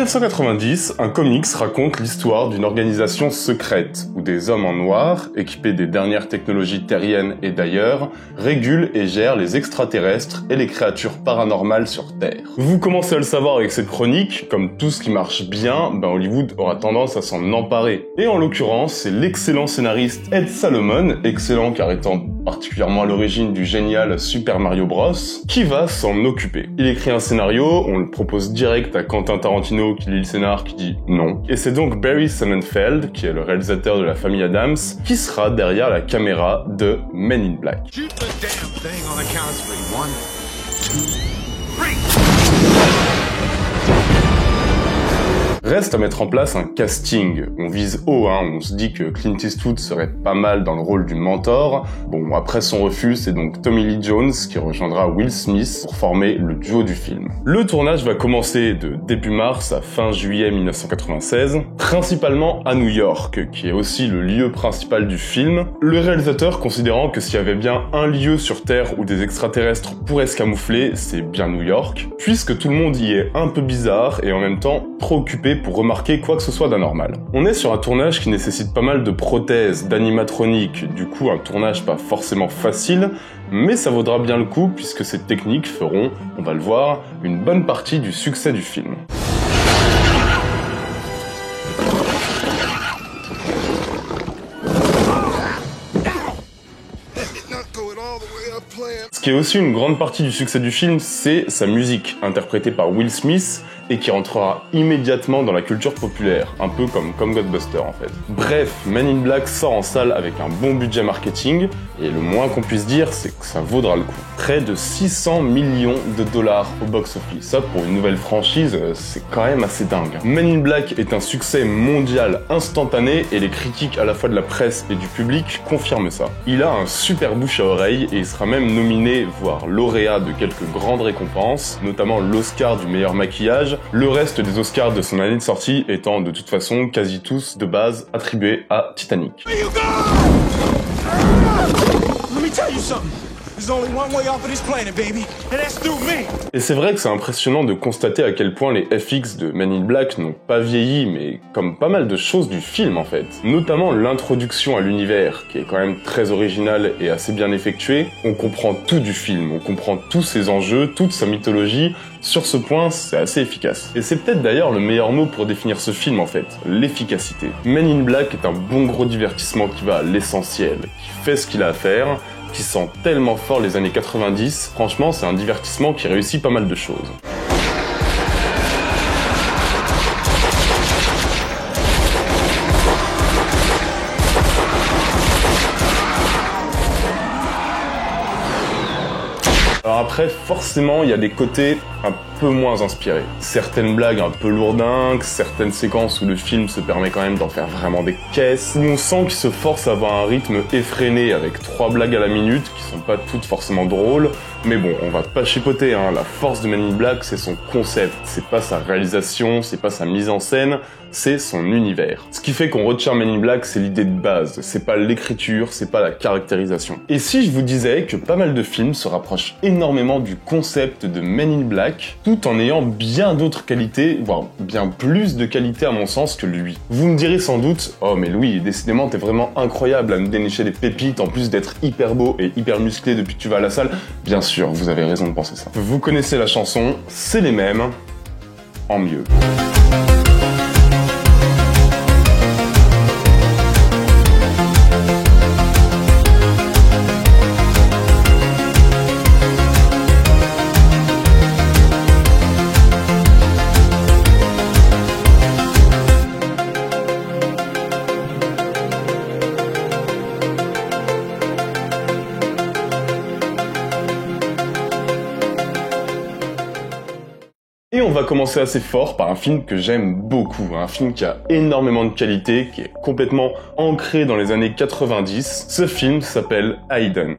1990, un comics raconte l'histoire d'une organisation secrète où des hommes en noir, équipés des dernières technologies terriennes et d'ailleurs, régulent et gèrent les extraterrestres et les créatures paranormales sur Terre. Vous commencez à le savoir avec cette chronique, comme tout ce qui marche bien, Hollywood aura tendance à s'en emparer. Et en l'occurrence, c'est l'excellent scénariste Ed Salomon, excellent car étant particulièrement à l'origine du génial Super Mario Bros, qui va s'en occuper. Il écrit un scénario, on le propose direct à Quentin Tarantino qui lit le scénar, qui dit non. Et c'est donc Barry Sonnenfeld, qui est le réalisateur de La Famille Addams, qui sera derrière la caméra de Men in Black. Reste à mettre en place un casting. On vise haut, on se dit que Clint Eastwood serait pas mal dans le rôle du mentor. Bon, après son refus, c'est donc Tommy Lee Jones qui rejoindra Will Smith pour former le duo du film. Le tournage va commencer de début mars à fin juillet 1996, principalement à New York, qui est aussi le lieu principal du film. Le réalisateur considérant que s'il y avait bien un lieu sur Terre où des extraterrestres pourraient se camoufler, c'est bien New York, puisque tout le monde y est un peu bizarre et en même temps trop occupé pour remarquer quoi que ce soit d'anormal. On est sur un tournage qui nécessite pas mal de prothèses, d'animatronique, du coup un tournage pas forcément facile, mais ça vaudra bien le coup puisque ces techniques feront, on va le voir, une bonne partie du succès du film. Ce qui est aussi une grande partie du succès du film, c'est sa musique, interprétée par Will Smith, et qui rentrera immédiatement dans la culture populaire, un peu comme Ghostbusters en fait. Bref, Men in Black sort en salle avec un bon budget marketing, et le moins qu'on puisse dire, c'est que ça vaudra le coup. Près de 600 millions de dollars au box-office. Ça, pour une nouvelle franchise, c'est quand même assez dingue. Men in Black est un succès mondial instantané, et les critiques à la fois de la presse et du public confirment ça. Il a un super bouche à oreille, et il sera même nominé, voire lauréat de quelques grandes récompenses, notamment l'Oscar du meilleur maquillage, le reste des Oscars de son année de sortie étant de toute façon quasi tous de base attribués à Titanic. Et c'est vrai que c'est impressionnant de constater à quel point les FX de Men in Black n'ont pas vieilli, mais comme pas mal de choses du film en fait. Notamment l'introduction à l'univers, qui est quand même très originale et assez bien effectuée. On comprend tout du film, on comprend tous ses enjeux, toute sa mythologie. Sur ce point, c'est assez efficace. Et c'est peut-être d'ailleurs le meilleur mot pour définir ce film en fait, l'efficacité. Men in Black est un bon gros divertissement qui va à l'essentiel, qui fait ce qu'il a à faire, qui sent tellement fort les années 90, franchement c'est un divertissement qui réussit pas mal de choses. Alors après, forcément, il y a des côtés un peu moins inspirés. Certaines blagues un peu lourdingues, certaines séquences où le film se permet quand même d'en faire vraiment des caisses, où on sent qu'il se force à avoir un rythme effréné avec 3 blagues à la minute qui sont pas toutes forcément drôles, mais bon, on va pas chipoter, la force de Men in Black, c'est son concept, c'est pas sa réalisation, c'est pas sa mise en scène, c'est son univers. Ce qui fait qu'on retient Men in Black, c'est l'idée de base, c'est pas l'écriture, c'est pas la caractérisation. Et si je vous disais que pas mal de films se rapprochent énormément du concept de Men in Black, tout en ayant bien d'autres qualités, voire bien plus de qualités à mon sens que lui. Vous me direz sans doute, oh mais Louis, décidément t'es vraiment incroyable à nous dénicher des pépites en plus d'être hyper beau et hyper musclé depuis que tu vas à la salle. Bien sûr, vous avez raison de penser ça. Vous connaissez la chanson, c'est les mêmes, en mieux. Et on va commencer assez fort par un film que j'aime beaucoup, un film qui a énormément de qualité, qui est complètement ancré dans les années 90. Ce film s'appelle Hayden.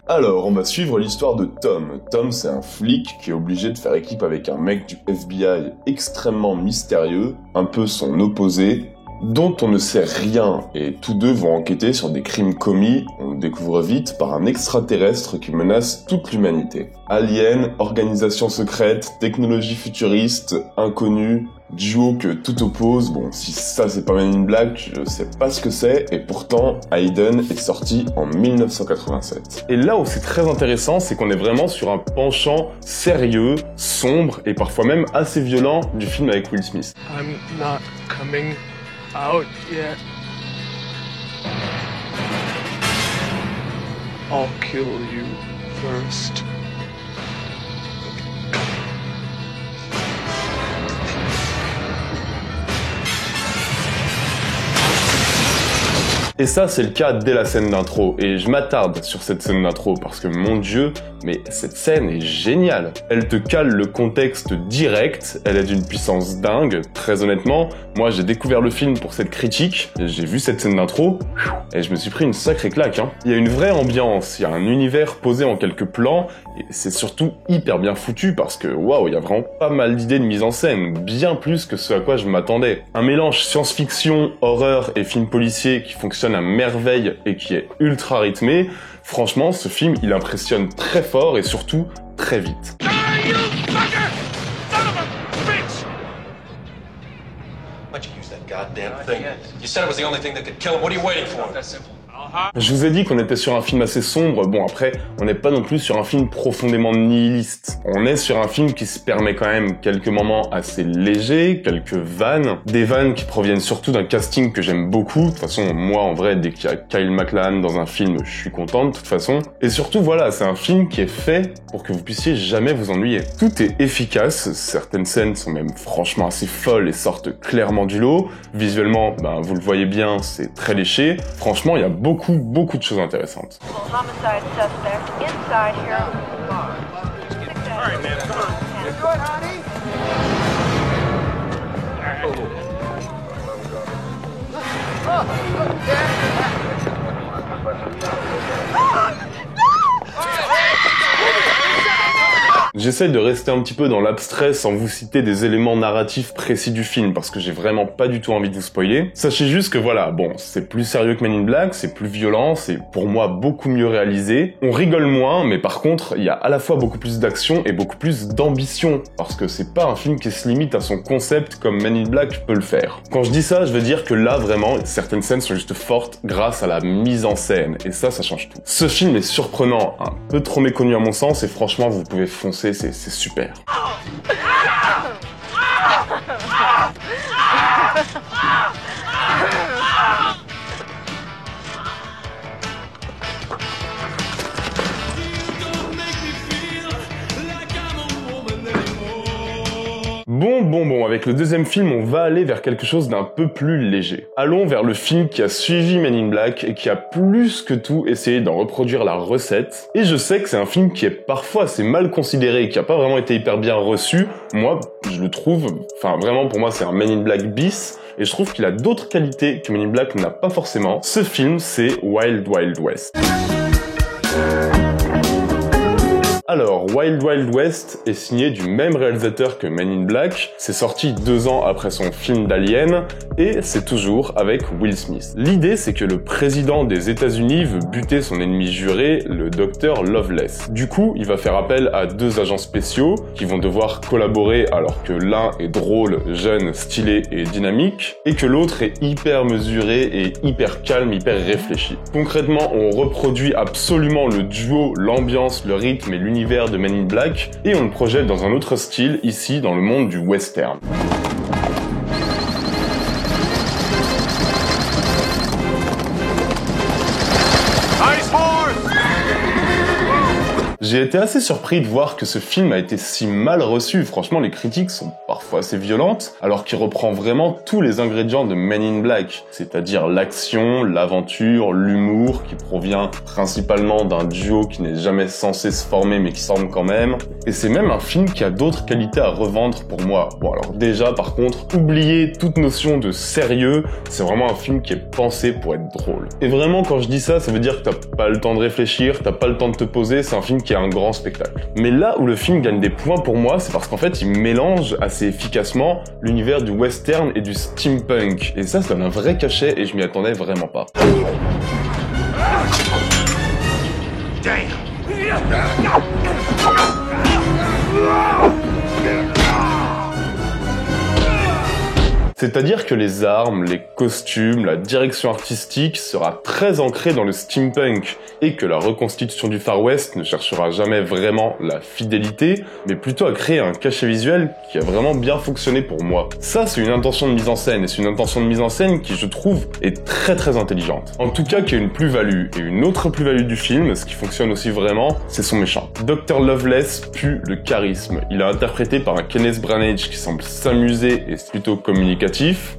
Alors, on va suivre l'histoire de Tom. Tom, c'est un flic qui est obligé de faire équipe avec un mec du FBI extrêmement mystérieux, un peu son opposé, dont on ne sait rien, et tous deux vont enquêter sur des crimes commis, on le découvre vite, par un extraterrestre qui menace toute l'humanité. Aliens, organisation secrète, technologie futuriste, inconnue, duo que tout oppose, bon si ça c'est pas Men in Black, je sais pas ce que c'est, et pourtant Hayden est sorti en 1987. Et là où c'est très intéressant, c'est qu'on est vraiment sur un penchant sérieux, sombre et parfois même assez violent du film avec Will Smith. I'm not coming out yet. I'll kill you first. Et ça, c'est le cas dès la scène d'intro, et je m'attarde sur cette scène d'intro parce que, mon Dieu, mais cette scène est géniale. Elle te cale le contexte direct, elle est d'une puissance dingue, très honnêtement. Moi, j'ai découvert le film pour cette critique, j'ai vu cette scène d'intro, et je me suis pris une sacrée claque, hein. Il y a une vraie ambiance, il y a un univers posé en quelques plans, et c'est surtout hyper bien foutu parce que, waouh, il y a vraiment pas mal d'idées de mise en scène, bien plus que ce à quoi je m'attendais. Un mélange science-fiction, horreur et film policier qui fonctionne à merveille et qui est ultra rythmé. Franchement, ce film, il impressionne très fort et surtout très vite. Je vous ai dit qu'on était sur un film assez sombre, bon après, on n'est pas non plus sur un film profondément nihiliste. On est sur un film qui se permet quand même quelques moments assez légers, quelques vannes, des vannes qui proviennent surtout d'un casting que j'aime beaucoup. De toute façon, moi en vrai, dès qu'il y a Kyle MacLachlan dans un film, je suis content de toute façon. Et surtout voilà, c'est un film qui est fait pour que vous puissiez jamais vous ennuyer. Tout est efficace, certaines scènes sont même franchement assez folles et sortent clairement du lot. Visuellement, ben, vous le voyez bien, c'est très léché. Franchement, il y a beaucoup de choses intéressantes. J'essaie de rester un petit peu dans l'abstrait sans vous citer des éléments narratifs précis du film parce que j'ai vraiment pas du tout envie de vous spoiler. Sachez juste que voilà, bon, c'est plus sérieux que Men in Black, c'est plus violent, c'est pour moi beaucoup mieux réalisé. On rigole moins, mais par contre, il y a à la fois beaucoup plus d'action et beaucoup plus d'ambition parce que c'est pas un film qui se limite à son concept comme Men in Black peut le faire. Quand je dis ça, je veux dire que là, vraiment, certaines scènes sont juste fortes grâce à la mise en scène et ça change tout. Ce film est surprenant, un peu trop méconnu à mon sens et franchement, vous pouvez foncer. C'est super. Bon, avec le deuxième film, on va aller vers quelque chose d'un peu plus léger. Allons vers le film qui a suivi Men in Black et qui a plus que tout essayé d'en reproduire la recette. Et je sais que c'est un film qui est parfois assez mal considéré et qui a pas vraiment été hyper bien reçu. Moi, je le trouve, enfin vraiment pour moi c'est un Men in Black bis. Et je trouve qu'il a d'autres qualités que Men in Black n'a pas forcément. Ce film, c'est Wild Wild West. Alors, Wild Wild West est signé du même réalisateur que Men in Black, c'est sorti 2 ans après son film d'Alien, et c'est toujours avec Will Smith. L'idée, c'est que le président des États-Unis veut buter son ennemi juré, le docteur Loveless. Du coup, il va faire appel à 2 agents spéciaux qui vont devoir collaborer alors que l'un est drôle, jeune, stylé et dynamique, et que l'autre est hyper mesuré et hyper calme, hyper réfléchi. Concrètement, on reproduit absolument le duo, l'ambiance, le rythme et l'univers de Men in Black, et on le projette dans un autre style, ici dans le monde du western. J'ai été assez surpris de voir que ce film a été si mal reçu. Franchement, les critiques sont parfois assez violentes, alors qu'il reprend vraiment tous les ingrédients de Men in Black, c'est-à-dire l'action, l'aventure, l'humour, qui provient principalement d'un duo qui n'est jamais censé se former, mais qui se forme quand même. Et c'est même un film qui a d'autres qualités à revendre pour moi. Bon, alors déjà, par contre, oubliez toute notion de sérieux, c'est vraiment un film qui est pensé pour être drôle. Et vraiment, quand je dis ça, ça veut dire que t'as pas le temps de réfléchir, t'as pas le temps de te poser, c'est un film qui est un grand spectacle. Mais là où le film gagne des points pour moi, c'est parce qu'en fait il mélange assez efficacement l'univers du western et du steampunk. Et ça donne un vrai cachet et je m'y attendais vraiment pas. C'est-à-dire que les armes, les costumes, la direction artistique sera très ancrée dans le steampunk et que la reconstitution du Far West ne cherchera jamais vraiment la fidélité, mais plutôt à créer un cachet visuel qui a vraiment bien fonctionné pour moi. Ça, c'est une intention de mise en scène et c'est une intention de mise en scène qui, je trouve, est très intelligente. En tout cas, qui a une plus-value. Et une autre plus-value du film, ce qui fonctionne aussi vraiment, c'est son méchant. Dr. Loveless pue le charisme. Il est interprété par un Kenneth Branagh qui semble s'amuser et c'est plutôt communicatif.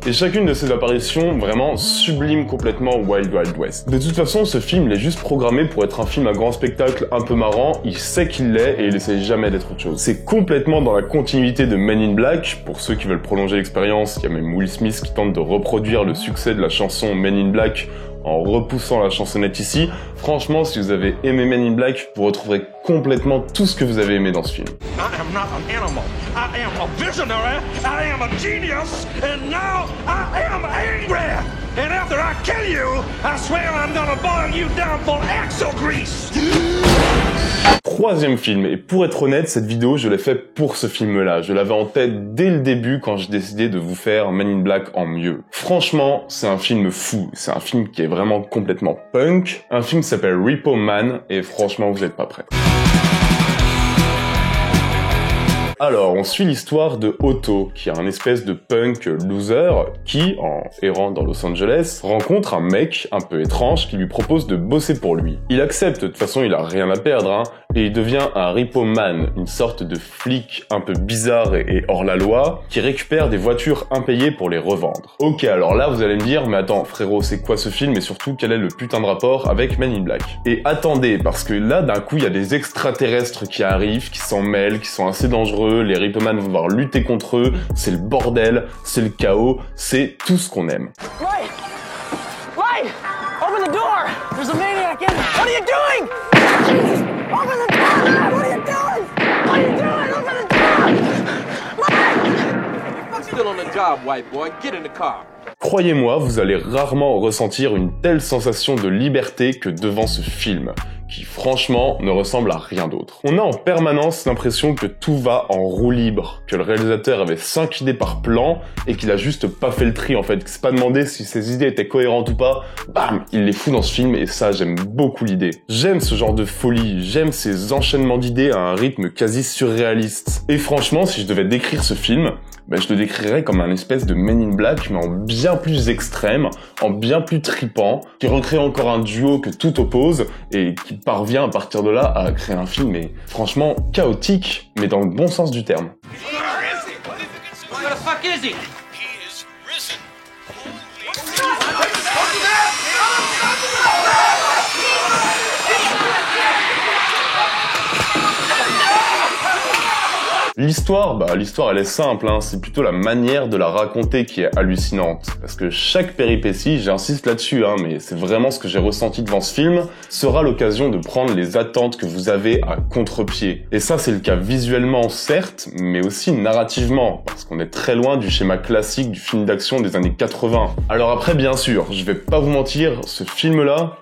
Et chacune de ses apparitions vraiment sublime complètement Wild Wild West. De toute façon, ce film il est juste programmé pour être un film à grand spectacle un peu marrant, il sait qu'il l'est et il essaie jamais d'être autre chose. C'est complètement dans la continuité de Men in Black, pour ceux qui veulent prolonger l'expérience, il y a même Will Smith qui tente de reproduire le succès de la chanson Men in Black en repoussant la chansonnette ici. Franchement, si vous avez aimé Men in Black, vous retrouverez complètement tout ce que vous avez aimé dans ce film. I am not an animal. I am a visionary. I am a genius. And now I am angry. And after I kill you, I swear I'm gonna boil you down for axle grease. Troisième film, et pour être honnête, cette vidéo, je l'ai fait pour ce film-là. Je l'avais en tête dès le début quand j'ai décidé de vous faire Men in Black en mieux. Franchement, c'est un film fou. C'est un film qui est vraiment complètement punk. Un film qui s'appelle Repo Man, et franchement, vous n'êtes pas prêts. Alors, on suit l'histoire de Otto, qui est un espèce de punk loser qui, en errant dans Los Angeles, rencontre un mec un peu étrange qui lui propose de bosser pour lui. Il accepte, de toute façon il a rien à perdre, hein, et il devient un repo man, une sorte de flic un peu bizarre et hors la loi, qui récupère des voitures impayées pour les revendre. Ok, alors là vous allez me dire, mais attends frérot, c'est quoi ce film et surtout quel est le putain de rapport avec Men in Black? Et attendez, parce que là d'un coup il y a des extraterrestres qui arrivent, qui s'en mêlent, qui sont assez dangereux, les Ripperman vont devoir lutter contre eux, c'est le bordel, c'est le chaos, c'est tout ce qu'on aime. Light! Light! Open the door! There's a maniac in there! What are you doing? Jesus! Open the door! What are you doing? What are you doing? Open the door! Light! You're still on the job, white boy. Get in the car. Croyez-moi, vous allez rarement ressentir une telle sensation de liberté que devant ce film, qui franchement ne ressemble à rien d'autre. On a en permanence l'impression que tout va en roue libre, que le réalisateur avait 5 idées par plan et qu'il a juste pas fait le tri en fait, qu'il s'est pas demandé si ses idées étaient cohérentes ou pas, bam, il les fout dans ce film et ça j'aime beaucoup l'idée. J'aime ce genre de folie, j'aime ces enchaînements d'idées à un rythme quasi surréaliste. Et franchement, si je devais décrire ce film, je le décrirais comme un espèce de Men in Black, mais en bien plus extrême, en bien plus tripant, qui recrée encore un duo que tout oppose, et qui parvient à partir de là à créer un film, mais franchement chaotique, mais dans le bon sens du terme. Where the fuck is he? L'histoire, elle est simple, hein. C'est plutôt la manière de la raconter qui est hallucinante. Parce que chaque péripétie, j'insiste là-dessus, hein, mais c'est vraiment ce que j'ai ressenti devant ce film, sera l'occasion de prendre les attentes que vous avez à contre-pied. Et ça, c'est le cas visuellement, certes, mais aussi narrativement, parce qu'on est très loin du schéma classique du film d'action des années 80. Alors après, bien sûr, je vais pas vous mentir, ce film-là,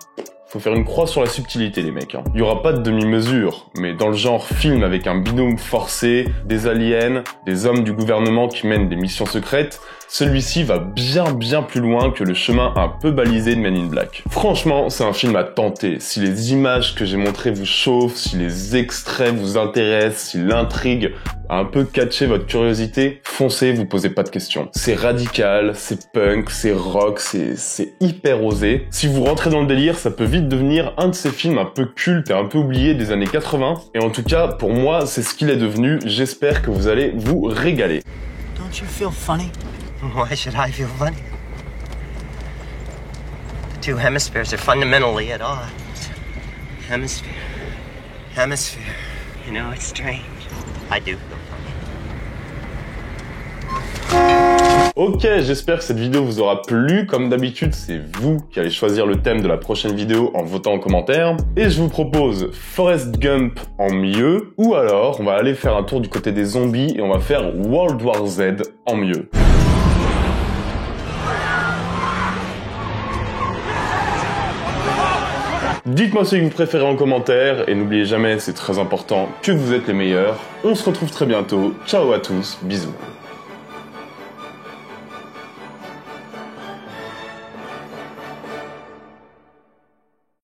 faut faire une croix sur la subtilité les mecs. Il y aura pas de demi-mesure, mais dans le genre film avec un binôme forcé, des aliens, des hommes du gouvernement qui mènent des missions secrètes, celui-ci va bien plus loin que le chemin un peu balisé de Men in Black. Franchement, c'est un film à tenter. Si les images que j'ai montrées vous chauffent, si les extraits vous intéressent, si l'intrigue a un peu catché votre curiosité, foncez, vous posez pas de questions. C'est radical, c'est punk, c'est rock, c'est hyper osé. Si vous rentrez dans le délire, ça peut vite devenir un de ces films un peu cultes et un peu oubliés des années 80. Et en tout cas, pour moi, c'est ce qu'il est devenu. J'espère que vous allez vous régaler. Don't you feel funny? Why should I feel funny? The two hemispheres are fundamentally at odds. Hemisphere. You know, it's strange. I do feel funny. Ok, j'espère que cette vidéo vous aura plu. Comme d'habitude, c'est vous qui allez choisir le thème de la prochaine vidéo en votant en commentaire. Et je vous propose Forrest Gump en mieux, ou alors on va aller faire un tour du côté des zombies et on va faire World War Z en mieux. Dites-moi ce que vous préférez en commentaire et n'oubliez jamais, c'est très important, que vous êtes les meilleurs. On se retrouve très bientôt. Ciao à tous, bisous.